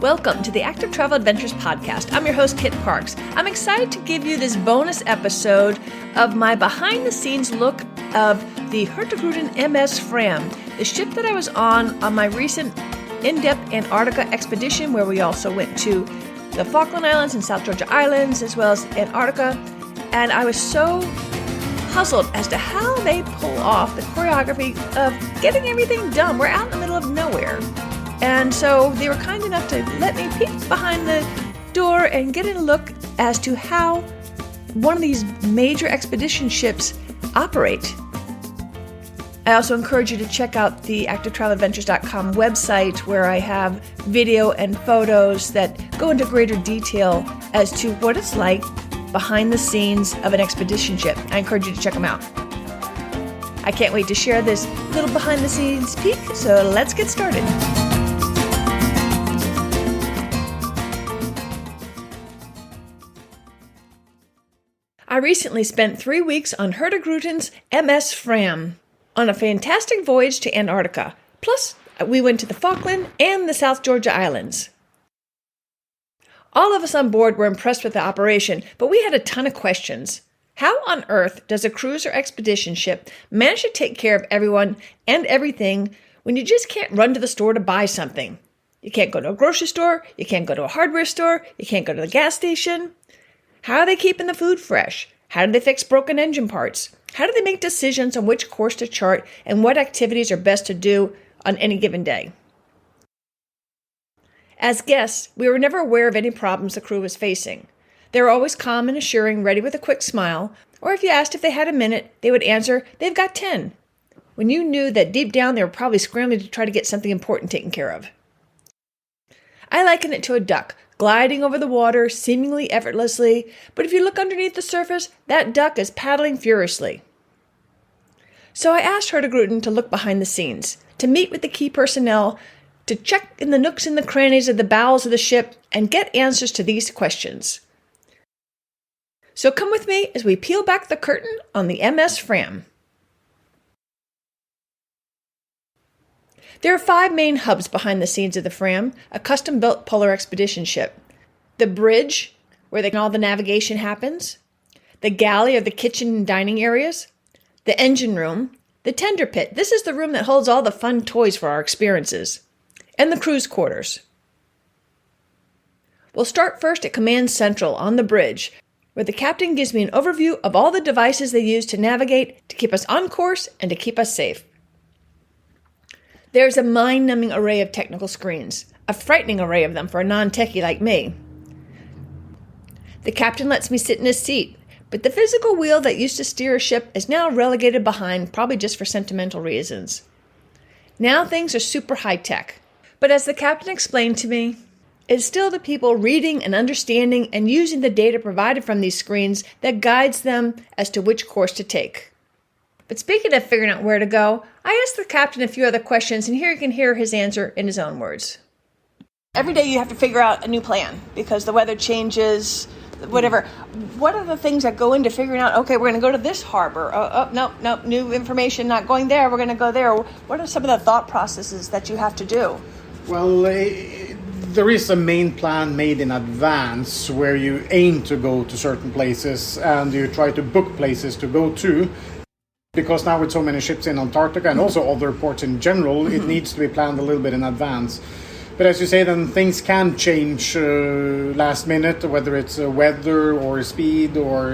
Welcome to the Active Travel Adventures podcast. I'm your host, Kit Parks. I'm excited to give you this bonus episode of my behind-the-scenes look of the Hurtigruten MS Fram, the ship that I was on my recent in-depth Antarctica expedition, where we also went to the Falkland Islands and South Georgia Islands, as well as Antarctica. And I was so puzzled as to how they pull off the choreography of getting everything done. We're out in the middle of nowhere. And so they were kind enough to let me peek behind the door and get a look as to how one of these major expedition ships operate. I also encourage you to check out the activetraveladventures.com website, where I have video and photos that go into greater detail as to what it's like behind the scenes of an expedition ship. I encourage you to check them out. I can't wait to share this little behind the scenes peek, so let's get started. I recently spent 3 weeks on Hurtigruten's MS Fram on a fantastic voyage to Antarctica. Plus, we went to the Falkland and the South Georgia Islands. All of us on board were impressed with the operation, but we had a ton of questions. How on earth does a cruise or expedition ship manage to take care of everyone and everything when you just can't run to the store to buy something? You can't go to a grocery store, you can't go to a hardware store, you can't go to the gas station. How are they keeping the food fresh? How do they fix broken engine parts? How do they make decisions on which course to chart and what activities are best to do on any given day? As guests, we were never aware of any problems the crew was facing. They were always calm and assuring, ready with a quick smile, or if you asked if they had a minute, they would answer, "They've got 10," when you knew that deep down they were probably scrambling to try to get something important taken care of. I liken it to a duck, gliding over the water seemingly effortlessly, but if you look underneath the surface, that duck is paddling furiously. So I asked Hurtigruten to look behind the scenes, to meet with the key personnel, to check in the nooks and the crannies of the bowels of the ship and get answers to these questions. So come with me as we peel back the curtain on the MS Fram. There are 5 main hubs behind the scenes of the Fram, a custom-built polar expedition ship. The bridge, where all the navigation happens. The galley, or the kitchen and dining areas. The engine room. The tender pit. This is the room that holds all the fun toys for our experiences. And the crew's quarters. We'll start first at Command Central on the bridge, where the captain gives me an overview of all the devices they use to navigate, to keep us on course, and to keep us safe. There's a mind-numbing array of technical screens, a frightening array of them for a non-techie like me. The captain lets me sit in his seat, but the physical wheel that used to steer a ship is now relegated behind, probably just for sentimental reasons. Now things are super high-tech, but as the captain explained to me, it's still the people reading and understanding and using the data provided from these screens that guides them as to which course to take. But speaking of figuring out where to go, I asked the captain a few other questions, and here you can hear his answer in his own words. Every day you have to figure out a new plan because the weather changes, whatever. What are the things that go into figuring out, okay, we're going to go to this harbor. No, new information, not going there, we're going to go there. What are some of the thought processes that you have to do? Well, there is a main plan made in advance where you aim to go to certain places and you try to book places to go to. Because now with so many ships in Antarctica and also other ports in general, it needs to be planned a little bit in advance. But as you say, then things can change last minute, whether it's weather or speed or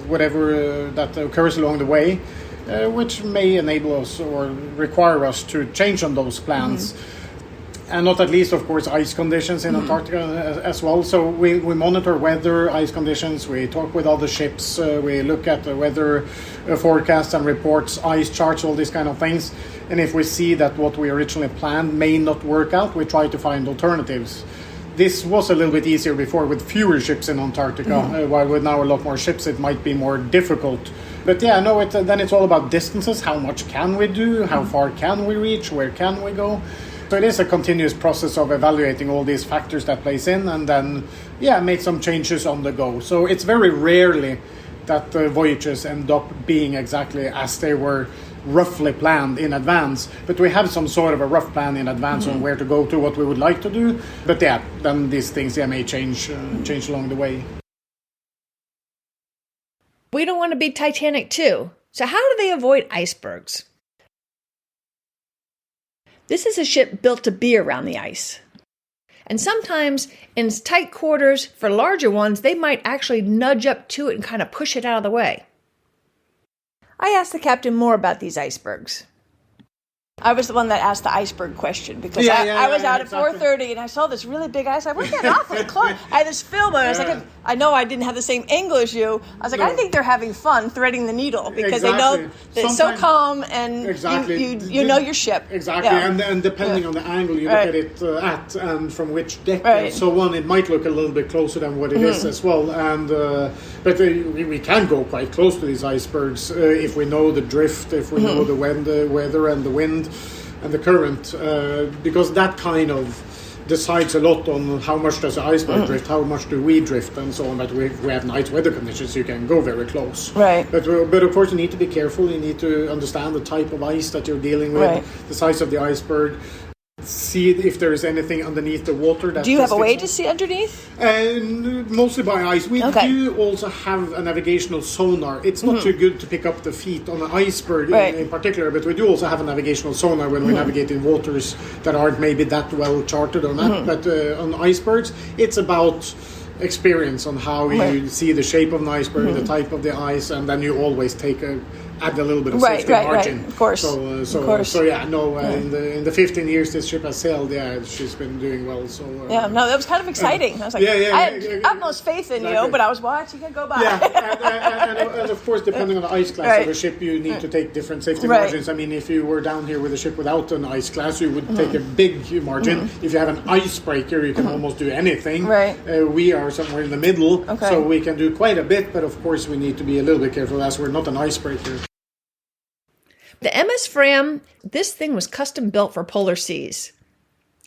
whatever that occurs along the way, which may enable us or require us to change on those plans. And not at least, of course, ice conditions in Antarctica as well. So we monitor weather, ice conditions, we talk with other ships, we look at the weather forecasts and reports, ice charts, all these kind of things. And if we see that what we originally planned may not work out, we try to find alternatives. This was a little bit easier before with fewer ships in Antarctica, while with now a lot more ships it might be more difficult. But then it's all about distances. How much can we do? How far can we reach? Where can we go? So it is a continuous process of evaluating all these factors that plays in and then, make some changes on the go. So it's very rarely that the voyages end up being exactly as they were roughly planned in advance, but we have some sort of a rough plan in advance on where to go to, what we would like to do. But yeah, then these things may change along the way. We don't want to be Titanic too. So how do they avoid icebergs? This is a ship built to be around the ice. And sometimes in tight quarters for larger ones, they might actually nudge up to it and kind of push it out of the way. I asked the captain more about these icebergs. I was the one that asked the iceberg question because I was out at 4:30 and I saw this really big ice. I went getting awfully close. I had this film and I was like, I know I didn't have the same angle as you. I was like, I think they're having fun threading the needle because they know that it's so calm and you know your ship. Exactly, and depending on the angle you look at it at and from which deck and so on, it might look a little bit closer than what it is as well. And but we can go quite close to these icebergs if we know the drift, if we know the weather and the wind and the current, because that kind of decides a lot on how much does the iceberg drift, how much do we drift, and so on. But we have nice weather conditions, you can go very close. Right. But of course you need to be careful. You need to understand the type of ice that you're dealing with, the size of the iceberg. See if there is anything underneath the water. Do you have a way to see underneath? Mostly by ice. We do also have a navigational sonar. It's not too good to pick up the feet on an iceberg in particular, but we do also have a navigational sonar when we navigate in waters that aren't maybe that well charted or not. But on icebergs, it's about experience on how you see the shape of an iceberg, the type of the ice, and then you always add a little bit of safety margin. Of course. So yeah, no. In the 15 years this ship has sailed, she's been doing well. So that was kind of exciting. I was like, I had utmost faith in you, but I was watching it go by. And of course, depending on the ice class of the ship, you need to take different safety margins. I mean, if you were down here with a ship without an ice class, you would take a big margin. If you have an icebreaker, you can almost do anything. We are somewhere in the middle, so we can do quite a bit, but of course we need to be a little bit careful as we're not an icebreaker. The MS Fram, this thing was custom built for polar seas.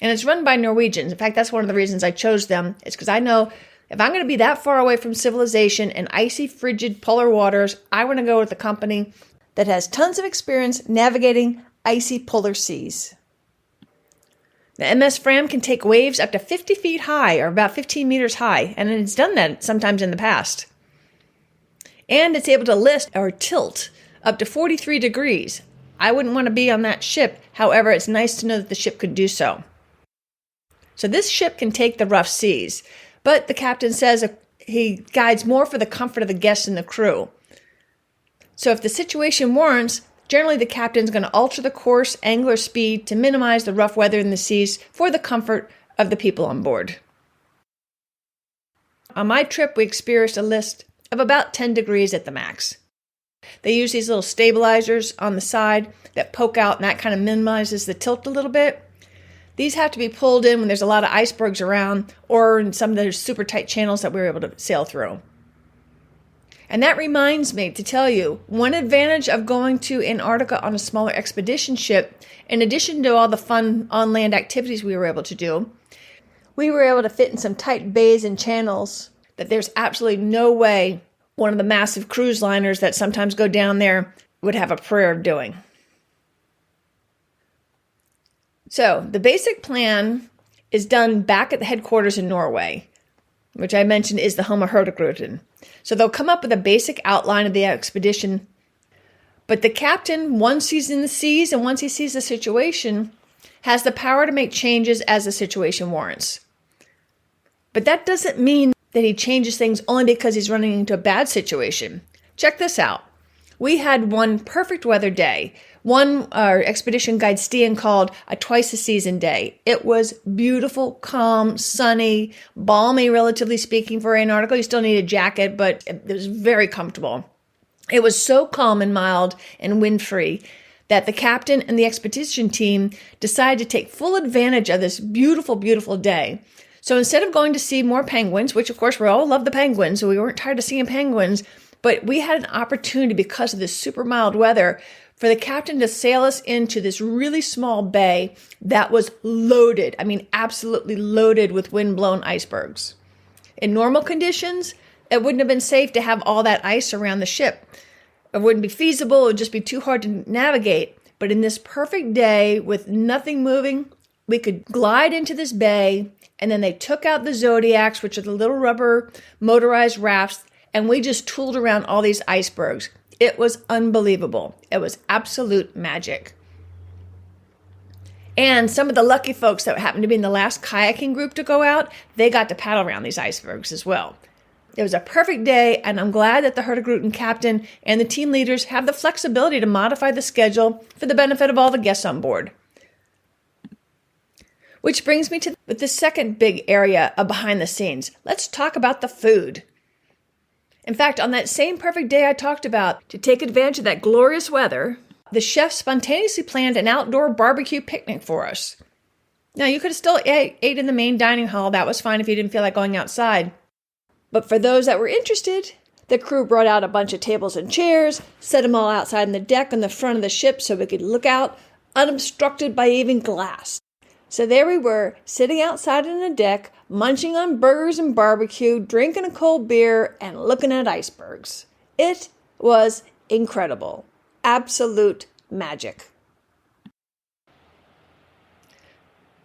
And it's run by Norwegians. In fact, that's one of the reasons I chose them. It's because I know if I'm going to be that far away from civilization and icy, frigid polar waters, I want to go with a company that has tons of experience navigating icy polar seas. The MS Fram can take waves up to 50 feet high or about 15 meters high, and it's done that sometimes in the past. And it's able to lift or tilt up to 43 degrees. I wouldn't want to be on that ship. However, it's nice to know that the ship could do so. So this ship can take the rough seas, but the captain says he guides more for the comfort of the guests and the crew. So if the situation warrants, generally the captain's going to alter the course, angle, or speed to minimize the rough weather in the seas for the comfort of the people on board. On my trip, we experienced a lift of about 10 degrees at the max. They use these little stabilizers on the side that poke out, and that kind of minimizes the tilt a little bit. These have to be pulled in when there's a lot of icebergs around or in some of those super tight channels that we were able to sail through. And that reminds me to tell you, one advantage of going to Antarctica on a smaller expedition ship, in addition to all the fun on-land activities we were able to do, we were able to fit in some tight bays and channels that there's absolutely no way one of the massive cruise liners that sometimes go down there would have a prayer of doing. So the basic plan is done back at the headquarters in Norway, which I mentioned is the home of Hurtigruten. So they'll come up with a basic outline of the expedition, but the captain, once he's in the seas and once he sees the situation, has the power to make changes as the situation warrants. But that doesn't mean that he changes things only because he's running into a bad situation. Check this out. We had one perfect weather day. One our expedition guide Stian called a twice-a-season day. It was beautiful, calm, sunny, balmy, relatively speaking, for Antarctica. You still need a jacket, but it was very comfortable. It was so calm and mild and wind-free that the captain and the expedition team decided to take full advantage of this beautiful, beautiful day. So instead of going to see more penguins, which of course we all love the penguins, so we weren't tired of seeing penguins, but we had an opportunity because of this super mild weather for the captain to sail us into this really small bay that was loaded, absolutely loaded with wind-blown icebergs. In normal conditions, it wouldn't have been safe to have all that ice around the ship. It wouldn't be feasible. It would just be too hard to navigate. But in this perfect day with nothing moving, we could glide into this bay, and then they took out the Zodiacs, which are the little rubber motorized rafts, and we just tooled around all these icebergs. It was unbelievable. It was absolute magic. And some of the lucky folks that happened to be in the last kayaking group to go out, they got to paddle around these icebergs as well. It was a perfect day, and I'm glad that the Hurtigruten captain and the team leaders have the flexibility to modify the schedule for the benefit of all the guests on board. Which brings me to the second big area of behind the scenes. Let's talk about the food. In fact, on that same perfect day I talked about, to take advantage of that glorious weather, the chef spontaneously planned an outdoor barbecue picnic for us. Now, you could have still ate in the main dining hall. That was fine if you didn't feel like going outside. But for those that were interested, the crew brought out a bunch of tables and chairs, set them all outside on the deck on the front of the ship so we could look out, unobstructed by even glass. So there we were, sitting outside on the deck, munching on burgers and barbecue, drinking a cold beer, and looking at icebergs. It was incredible. Absolute magic.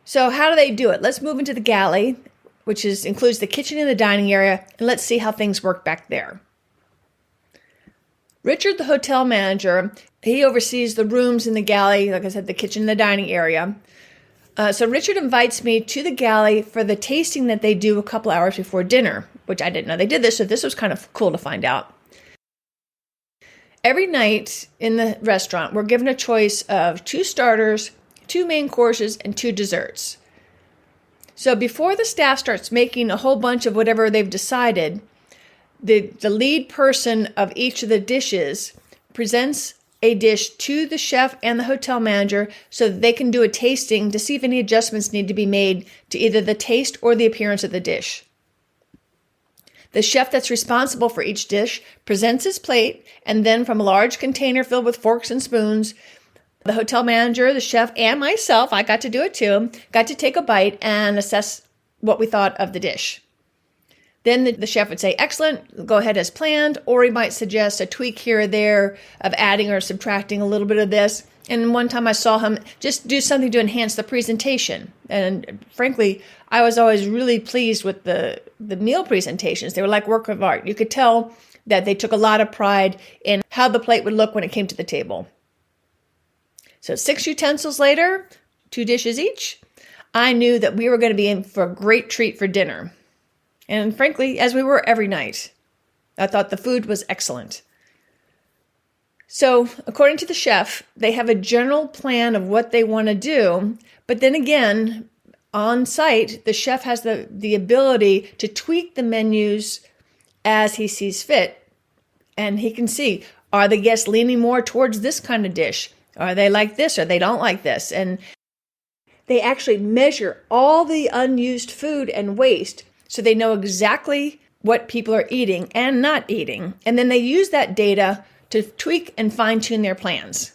So how do they do it? Let's move into the galley, which includes the kitchen and the dining area, and let's see how things work back there. Richard, the hotel manager, he oversees the rooms in the galley, like I said, the kitchen and the dining area. So Richard invites me to the galley for the tasting that they do a couple hours before dinner, which I didn't know they did this, so this was kind of cool to find out. Every night in the restaurant, we're given a choice of 2 starters, 2 main courses, and 2 desserts. So before the staff starts making a whole bunch of whatever they've decided, the lead person of each of the dishes presents a dish to the chef and the hotel manager so that they can do a tasting to see if any adjustments need to be made to either the taste or the appearance of the dish. The chef that's responsible for each dish presents his plate, and then from a large container filled with forks and spoons, the hotel manager, the chef, and myself, I got to do it too, got to take a bite and assess what we thought of the dish. Then the chef would say, excellent, go ahead as planned, or he might suggest a tweak here or there of adding or subtracting a little bit of this. And one time I saw him just do something to enhance the presentation. And frankly, I was always really pleased with the meal presentations. They were like work of art. You could tell that they took a lot of pride in how the plate would look when it came to the table. So 6 utensils later, 2 dishes each, I knew that we were going to be in for a great treat for dinner. And frankly, as we were every night, I thought the food was excellent. So according to the chef, they have a general plan of what they want to do. But then again, on site, the chef has the ability to tweak the menus as he sees fit. And he can see, are the guests leaning more towards this kind of dish? Are they like this or they don't like this? And they actually measure all the unused food and waste so they know exactly what people are eating and not eating. And then they use that data to tweak and fine-tune their plans.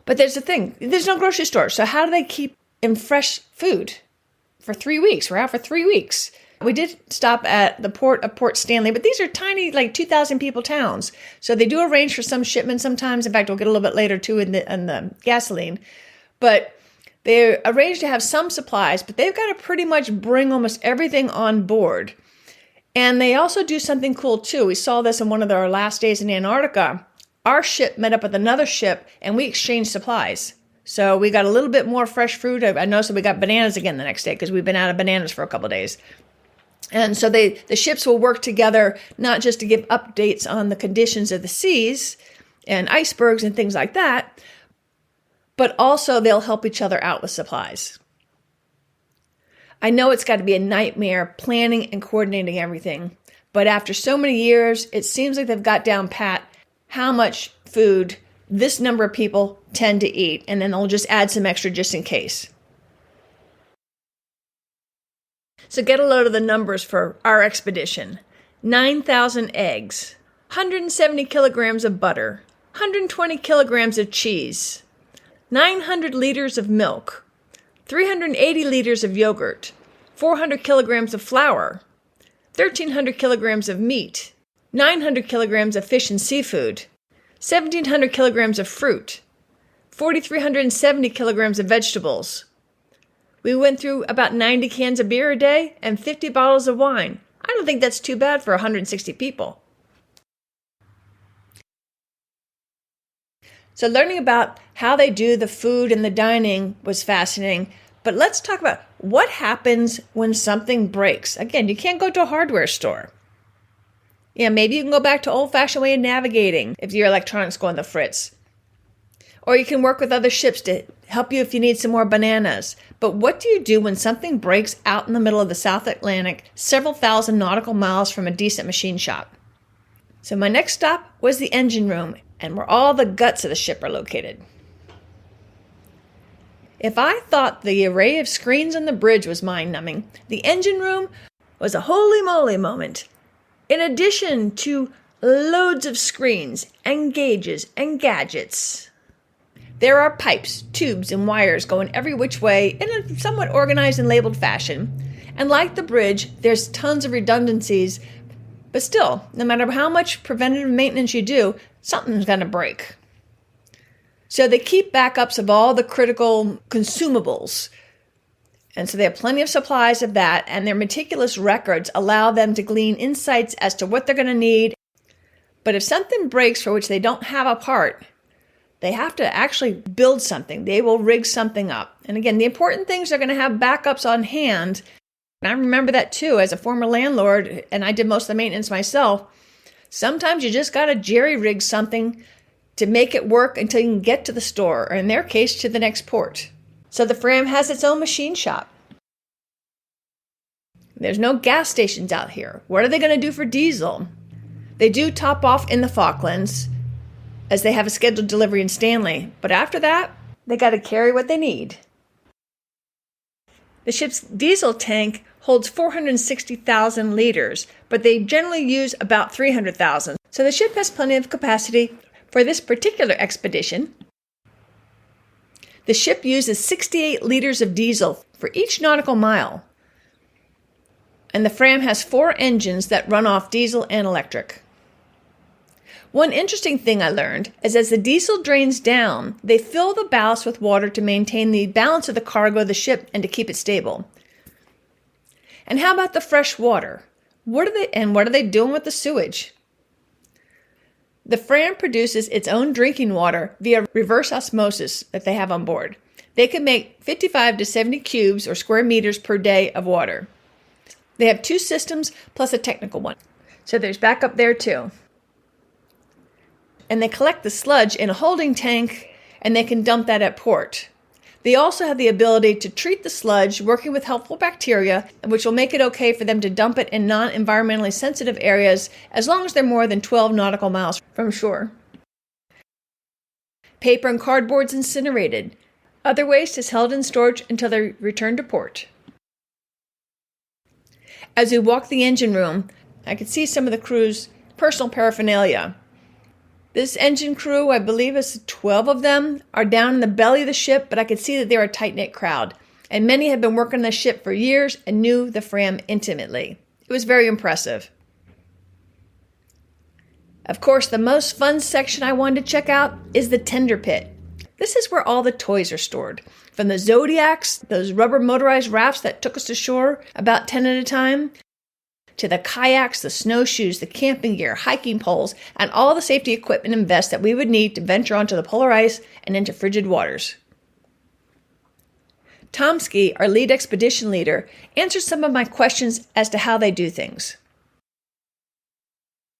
But there's the thing, there's no grocery store. So how do they keep in fresh food for 3 weeks? We're out for 3 weeks. We did stop at the port of Port Stanley, but these are tiny, like 2,000 people towns. So they do arrange for some shipments sometimes. In fact, we'll get a little bit later too in the gasoline. But they arrange to have some supplies, but they've got to pretty much bring almost everything on board. And they also do something cool too. We saw this in one of our last days in Antarctica. Our ship met up with another ship and we exchanged supplies. So we got a little bit more fresh fruit. I noticed that we got bananas again the next day because we've been out of bananas for a couple of days. And so the ships will work together, not just to give updates on the conditions of the seas and icebergs and things like that, but also they'll help each other out with supplies. I know it's got to be a nightmare planning and coordinating everything, but after so many years, it seems like they've got down pat how much food this number of people tend to eat, and then they'll just add some extra just in case. So get a load of the numbers for our expedition. 9,000 eggs, 170 kilograms of butter, 120 kilograms of cheese, 900 liters of milk, 380 liters of yogurt, 400 kilograms of flour, 1,300 kilograms of meat, 900 kilograms of fish and seafood, 1,700 kilograms of fruit, 4,370 kilograms of vegetables. We went through about 90 cans of beer a day and 50 bottles of wine. I don't think that's too bad for 160 people. So learning about how they do the food and the dining was fascinating. But let's talk about what happens when something breaks. Again, you can't go to a hardware store. Yeah, maybe you can go back to old-fashioned way of navigating if your electronics go on the fritz. Or you can work with other ships to help you if you need some more bananas. But what do you do when something breaks out in the middle of the South Atlantic, several thousand nautical miles from a decent machine shop? So my next stop was the engine room, and where all the guts of the ship are located. If I thought the array of screens on the bridge was mind-numbing, the engine room was a holy moly moment. In addition to loads of screens and gauges and gadgets, there are pipes, tubes, and wires going every which way in a somewhat organized and labeled fashion. And like the bridge, there's tons of redundancies, but still, no matter how much preventative maintenance you do, something's going to break. So they keep backups of all the critical consumables. And so they have plenty of supplies of that, and their meticulous records allow them to glean insights as to what they're going to need. But if something breaks for which they don't have a part, they have to actually build something. They will rig something up. And again, the important things are going to have backups on hand. And I remember that too as a former landlord, and I did most of the maintenance myself. Sometimes you just got to jerry-rig something to make it work until you can get to the store, or in their case, to the next port. So the Fram has its own machine shop. There's no gas stations out here. What are they going to do for diesel? They do top off in the Falklands, as they have a scheduled delivery in Stanley. But after that, they got to carry what they need. The ship's diesel tank holds 460,000 liters, but they generally use about 300,000. So the ship has plenty of capacity for this particular expedition. The ship uses 68 liters of diesel for each nautical mile. And the Fram has 4 engines that run off diesel and electric. One interesting thing I learned is as the diesel drains down, they fill the ballast with water to maintain the balance of the cargo of the ship and to keep it stable. And how about the fresh water? What are they doing with the sewage? The Fram produces its own drinking water via reverse osmosis that they have on board. They can make 55 to 70 cubes or square meters per day of water. They have 2 systems plus a technical one. So there's backup there too. And they collect the sludge in a holding tank, and they can dump that at port. They also have the ability to treat the sludge, working with helpful bacteria, which will make it okay for them to dump it in non-environmentally sensitive areas as long as they're more than 12 nautical miles from shore. Paper and cardboard's incinerated. Other waste is held in storage until they return to port. As we walk the engine room, I could see some of the crew's personal paraphernalia. This engine crew, I believe it's 12 of them, are down in the belly of the ship, but I could see that they're a tight-knit crowd. And many had been working on the ship for years and knew the Fram intimately. It was very impressive. Of course, the most fun section I wanted to check out is the tender pit. This is where all the toys are stored. From the Zodiacs, those rubber motorized rafts that took us to shore, about 10 at a time, to the kayaks, the snowshoes, the camping gear, hiking poles, and all the safety equipment and vests that we would need to venture onto the polar ice and into frigid waters. Tomsky, our lead expedition leader, answered some of my questions as to how they do things.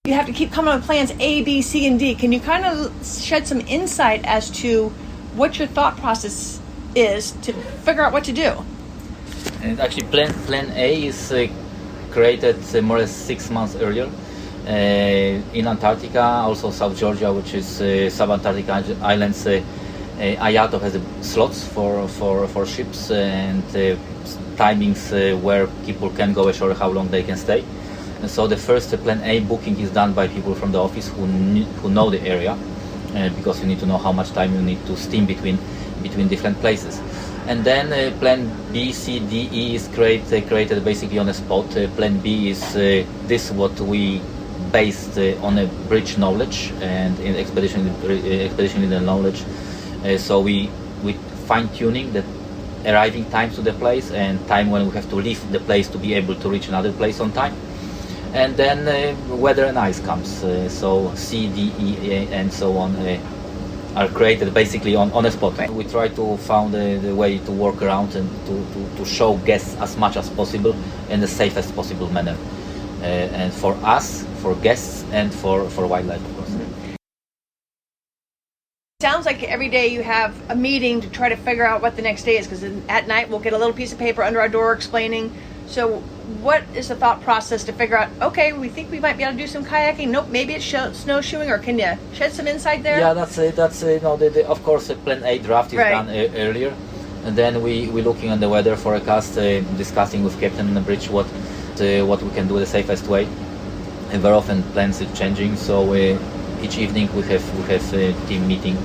You have to keep coming up with plans A, B, C, and D. Can you kind of shed some insight as to what your thought process is to figure out what to do? And actually, plan A is created more or less 6 months earlier in Antarctica, also South Georgia, which is sub-Antarctic islands. IATO has slots for ships and timings where people can go ashore, how long they can stay. And so the first plan A booking is done by people from the office who know the area, because you need to know how much time you need to steam between different places. And then plan B, C, D, E is created basically on the spot. Plan B is this what we based on a bridge knowledge and in expedition leader knowledge. So we fine tuning the arriving times to the place and time when we have to leave the place to be able to reach another place on time. And then weather and ice comes. So C, D, E, and so on are created basically on the spot. Right. We try to find the way to work around and to show guests as much as possible in the safest possible manner. And for us, for guests, and for wildlife, of course. Sounds like every day you have a meeting to try to figure out what the next day is, because at night we'll get a little piece of paper under our door explaining. So what is the thought process to figure out, okay, we think we might be able to do some kayaking, nope, maybe it's snowshoeing, or can you shed some insight there? Yeah, that's of course plan A draft is done earlier, and then we looking on the weather forecast, discussing with captain on the bridge what we can do the safest way. And very often plans are changing, so each evening we have a team meeting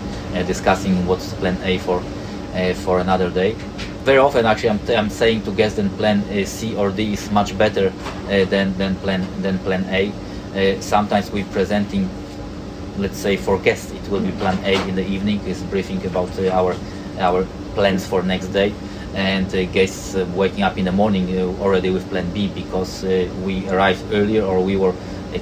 discussing what's plan A for another day. Very often, actually, I'm saying to guests that plan C or D is much better than plan A. Sometimes we're presenting, let's say for guests, it will be plan A in the evening, is briefing about our plans for next day, and guests waking up in the morning already with plan B, because we arrived earlier or we were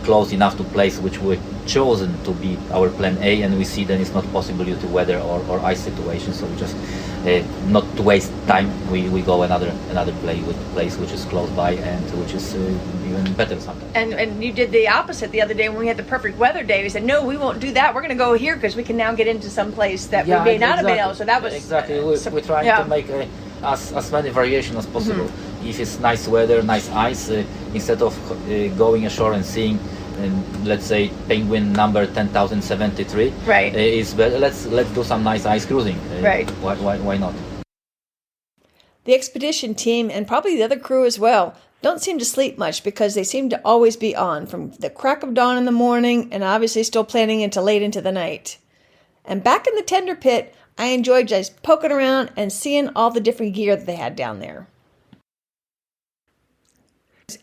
close enough to place which were chosen to be our plan A, and we see then it's not possible due to weather or ice situation, so we just not to waste time, we go another place which is close by and which is even better sometimes. And you did the opposite the other day when we had the perfect weather day. We said, no, we won't do that, we're going to go here because we can now get into some place that we may not have been able. So that was exactly we're trying to make as many variations as possible. Mm-hmm. If it's nice weather, nice ice, instead of going ashore and seeing let's say penguin number 10,073, right, is better. Let's do some nice ice cruising. Right. Why not? The expedition team, and probably the other crew as well, don't seem to sleep much, because they seem to always be on from the crack of dawn in the morning, and obviously still planning until late into the night. And back in the tender pit, I enjoyed just poking around and seeing all the different gear that they had down there.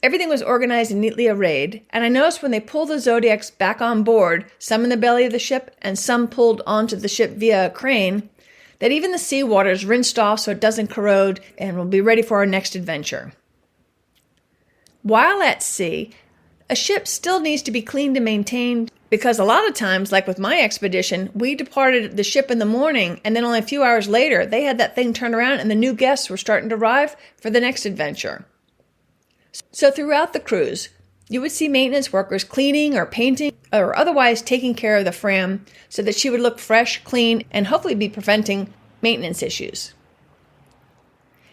Everything was organized and neatly arrayed, and I noticed when they pulled the Zodiacs back on board, some in the belly of the ship and some pulled onto the ship via a crane, that even the seawater is rinsed off so it doesn't corrode and will be ready for our next adventure. While at sea, a ship still needs to be cleaned and maintained, because a lot of times, like with my expedition, we departed the ship in the morning and then only a few hours later they had that thing turned around and the new guests were starting to arrive for the next adventure. So throughout the cruise, you would see maintenance workers cleaning or painting or otherwise taking care of the Fram so that she would look fresh, clean, and hopefully be preventing maintenance issues.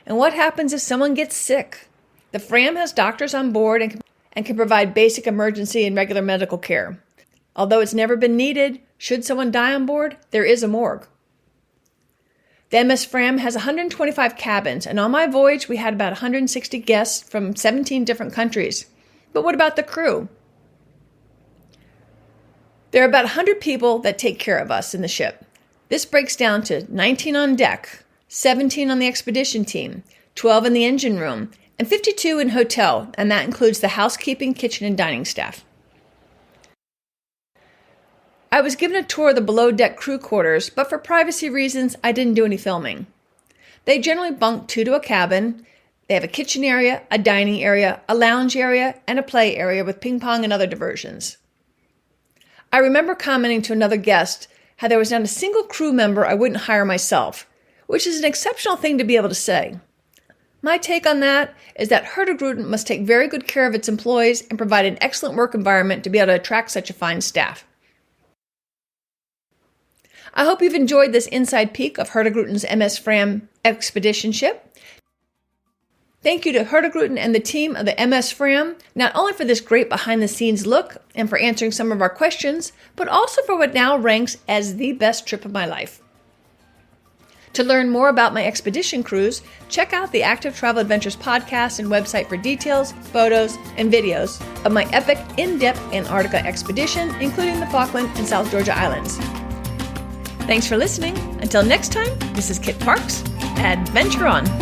And what happens if someone gets sick? The Fram has doctors on board and can provide basic emergency and regular medical care. Although it's never been needed, should someone die on board, there is a morgue. The MS Fram has 125 cabins, and on my voyage we had about 160 guests from 17 different countries. But what about the crew? There are about 100 people that take care of us in the ship. This breaks down to 19 on deck, 17 on the expedition team, 12 in the engine room, and 52 in hotel, and that includes the housekeeping, kitchen, and dining staff. I was given a tour of the below-deck crew quarters, but for privacy reasons, I didn't do any filming. They generally bunk 2 to a cabin. They have a kitchen area, a dining area, a lounge area, and a play area with ping pong and other diversions. I remember commenting to another guest how there was not a single crew member I wouldn't hire myself, which is an exceptional thing to be able to say. My take on that is that Hurtigruten must take very good care of its employees and provide an excellent work environment to be able to attract such a fine staff. I hope you've enjoyed this inside peek of Hurtigruten's MS Fram expedition ship. Thank you to Hurtigruten and the team of the MS Fram, not only for this great behind-the-scenes look and for answering some of our questions, but also for what now ranks as the best trip of my life. To learn more about my expedition cruise, check out the Active Travel Adventures podcast and website for details, photos, and videos of my epic, in-depth Antarctica expedition, including the Falkland and South Georgia Islands. Thanks for listening. Until next time, this is Kit Parks, adventure on.